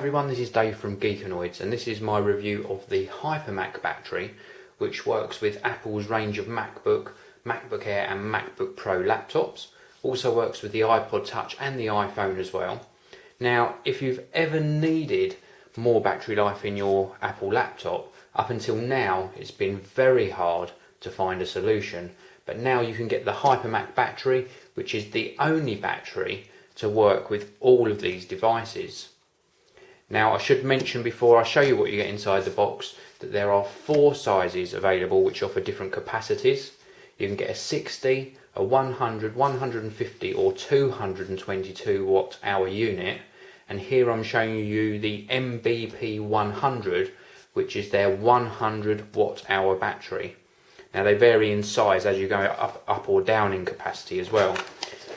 everyone, this is Dave from Geekanoids, and this is my review of the HyperMac battery, which works with Apple's range of MacBook, MacBook Air and MacBook Pro laptops. Also works with the iPod Touch and the iPhone as well. Now, if you've ever needed more battery life in your Apple laptop, up until now it's been very hard to find a solution, but now you can get the HyperMac battery, which is the only battery to work with all of these devices. Now, I should mention before I show you what you get inside the box that there are 4 sizes available which offer different capacities. You can get a 60, a 100, 150 or 222 watt hour unit, and here I'm showing you the MBP-100, which is their 100 watt hour battery. Now, they vary in size as you go up or down in capacity as well.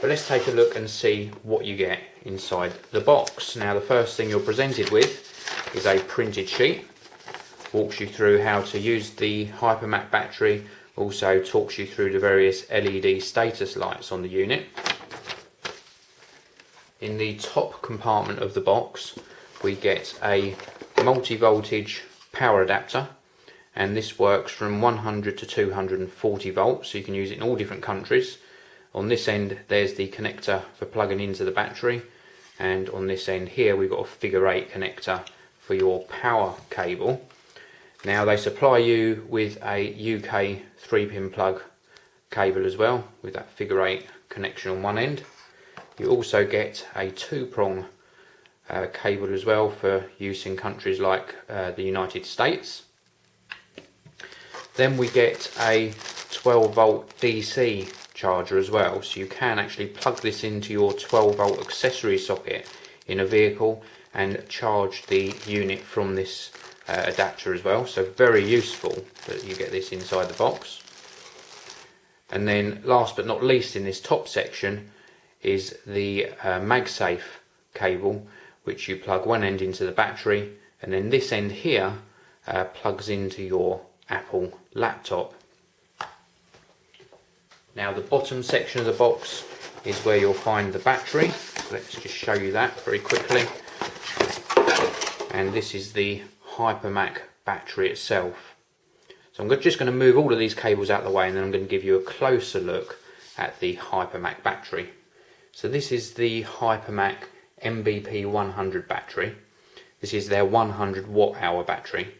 But let's take a look and see what you get inside the box. Now, the first thing you're presented with is a printed sheet. Walks you through how to use the HyperMac battery, also talks you through the various LED status lights on the unit. In the top compartment of the box we get a multi-voltage power adapter, and this works from 100 to 240 volts, so you can use it in all different countries. On this end there's the connector for plugging into the battery, and on this end here we've got a figure 8 connector for your power cable. Now, they supply you with a UK 3-pin plug cable as well, with that figure 8 connection on one end. You also get a 2-prong cable as well for use in countries like the United States. Then we get a 12 volt DC charger as well, so you can actually plug this into your 12 volt accessory socket in a vehicle and charge the unit from this adapter as well, so very useful that you get this inside the box. And then last but not least in this top section is the Magsafe cable, which you plug one end into the battery, and then this end here plugs into your Apple laptop. Now, the bottom section of the box is where you'll find the battery. Let's just show you that very quickly. And this is the HyperMac battery itself. So I'm just going to move all of these cables out of the way, and then I'm going to give you a closer look at the HyperMac battery. So this is the HyperMac MBP-100 battery. This is their 100 watt hour battery,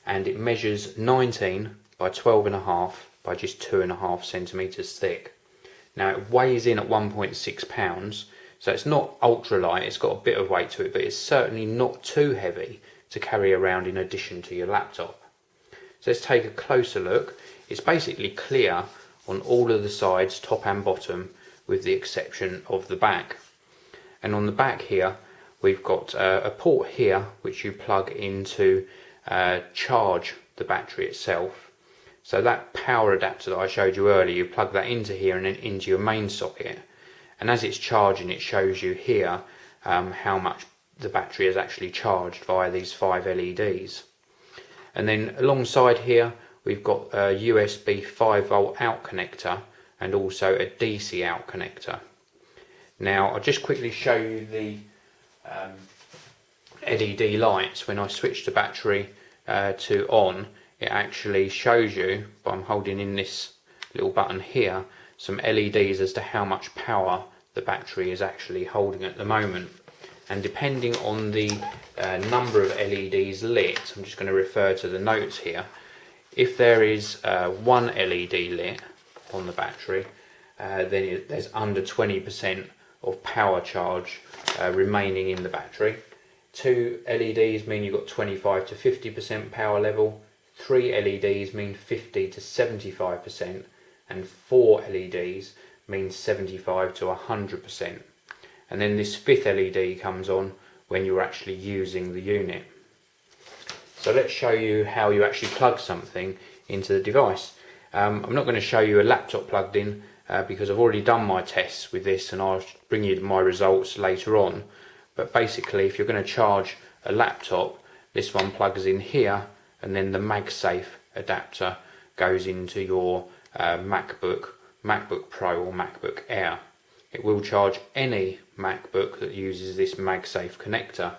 and it measures 19 by 12.5 by just 2.5 centimeters thick. Now, it weighs in at 1.6 pounds, so it's not ultra light, it's got a bit of weight to it, but it's certainly not too heavy to carry around in addition to your laptop. So let's take a closer look. It's basically clear on all of the sides, top and bottom, with the exception of the back. And on the back here we've got a port here which you plug into charge the battery itself. So that power adapter that I showed you earlier, you plug that into here and then into your main socket, and as it's charging it shows you here how much the battery is actually charged via these 5 LEDs. And then alongside here we've got a USB 5 volt out connector and also a DC out connector. Now, I'll just quickly show you the LED lights. When I switch the battery to on, it actually shows you, by I'm holding in this little button here, some LEDs as to how much power the battery is actually holding at the moment. And depending on the number of LEDs lit, I'm just going to refer to the notes here. If there is 1 LED lit on the battery, then there's under 20% of power charge remaining in the battery. 2 LEDs mean you've got 25 to 50% power level, 3 LEDs mean 50 to 75%, and 4 LEDs means 75 to 100%. And then this 5th LED comes on when you're actually using the unit. So let's show you how you actually plug something into the device. I'm not going to show you a laptop plugged in because I've already done my tests with this, and I'll bring you my results later on. But basically, if you're going to charge a laptop, this one plugs in here, and then the Magsafe adapter goes into your MacBook, MacBook Pro or MacBook Air. It will charge any MacBook that uses this Magsafe connector.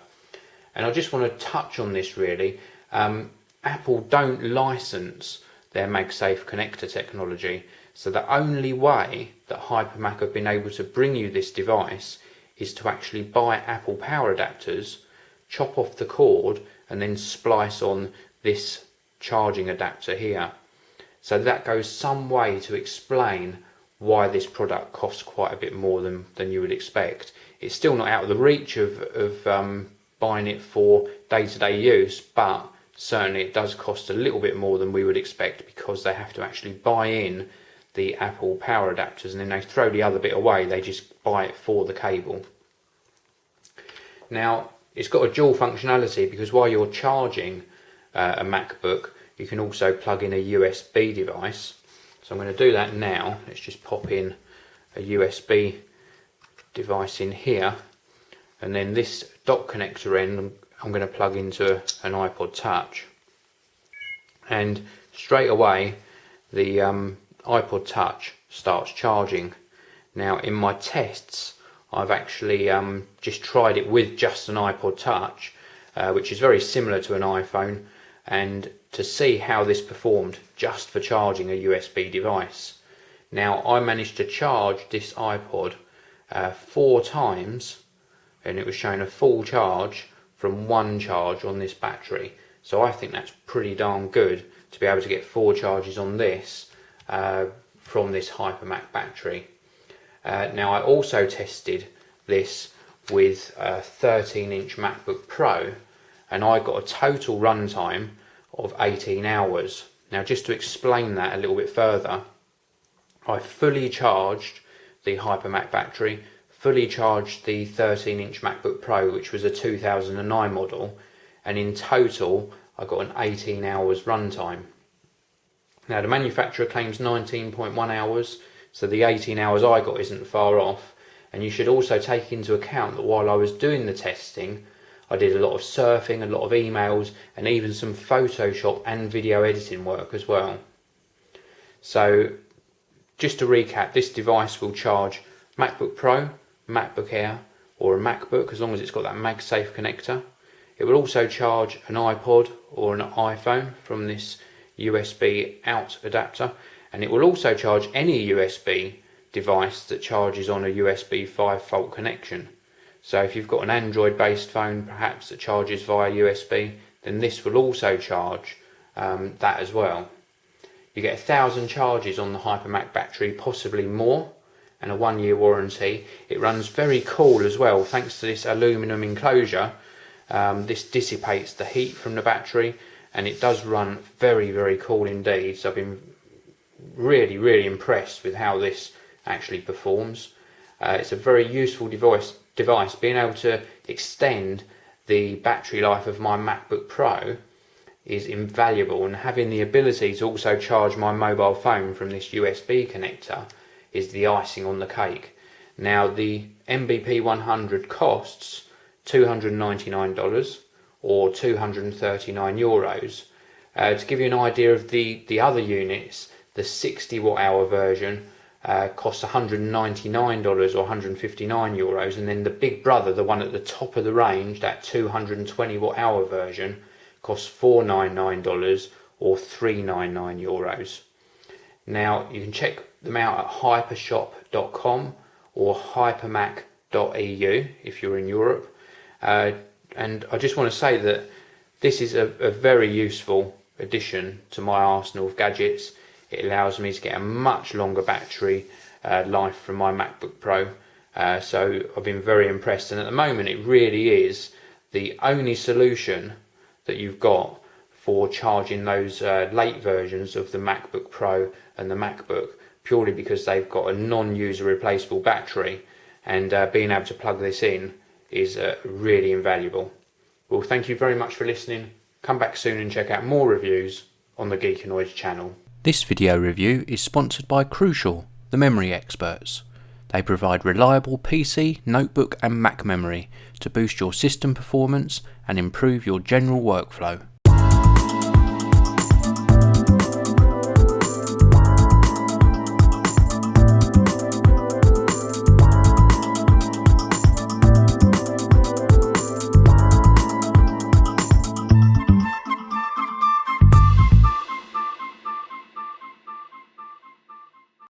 And I just want to touch on this really. Apple don't license their MagSafe connector technology, so the only way that HyperMac have been able to bring you this device is to actually buy Apple power adapters, chop off the cord and then splice on this charging adapter here. So that goes some way to explain why this product costs quite a bit more than you would expect. It's still not out of the reach of buying it for day-to-day use, but certainly it does cost a little bit more than we would expect, because they have to actually buy in the Apple power adapters and then they throw the other bit away. They just buy it for the cable. Now it's got a dual functionality, because while you're charging a MacBook, you can also plug in a USB device. So I'm going to do that now. Let's just pop in a USB device in here, and then this dot connector end I'm going to plug into an iPod Touch, and straight away the iPod Touch starts charging. Now in my tests I've actually just tried it with just an iPod Touch, which is very similar to an iPhone, and to see how this performed just for charging a USB device. Now I managed to charge this iPod 4 times, and it was showing a full charge from one charge on this battery. So I think that's pretty darn good to be able to get 4 charges on this from this HyperMac battery. Now I also tested this with a 13-inch MacBook Pro, and I got a total runtime of 18 hours. Now just to explain that a little bit further, I fully charged the HyperMac battery, fully charged the 13-inch MacBook Pro, which was a 2009 model, and in total I got an 18 hours runtime. Now the manufacturer claims 19.1 hours, so the 18 hours I got isn't far off. And you should also take into account that while I was doing the testing, I did a lot of surfing, a lot of emails, and even some Photoshop and video editing work as well. So just to recap, this device will charge MacBook Pro, MacBook Air, or a MacBook, as long as it's got that MagSafe connector. It will also charge an iPod or an iPhone from this USB out adapter, and it will also charge any USB device that charges on a USB 5-volt connection. So if you've got an Android based phone perhaps that charges via USB, then this will also charge that as well. You get 1,000 charges on the HyperMac battery, possibly more, and a 1-year warranty. It runs very cool as well, thanks to this aluminum enclosure. This dissipates the heat from the battery, and it does run very cool indeed. So I've been really impressed with how this actually performs. It's a very useful device. Being able to extend the battery life of my MacBook Pro is invaluable, and having the ability to also charge my mobile phone from this USB connector is the icing on the cake. Now the MBP-100 costs $299 or €239. To give you an idea of the other units, the 60 watt hour version costs $199 or €159, and then the big brother, the one at the top of the range, that 220 watt hour version, costs $499 or €399. Now you can check them out at hypershop.com or hypermac.eu if you're in Europe. And I just want to say that this is a very useful addition to my arsenal of gadgets. It allows me to get a much longer battery life from my MacBook Pro. So I've been very impressed, and at the moment it really is the only solution that you've got for charging those late versions of the MacBook Pro and the MacBook, purely because they've got a non-user replaceable battery, and being able to plug this in is really invaluable. Well, thank you very much for listening. Come back soon and check out more reviews on the Geekanoids channel. This video review is sponsored by Crucial, the memory experts. They provide reliable PC, notebook and Mac memory to boost your system performance and improve your general workflow.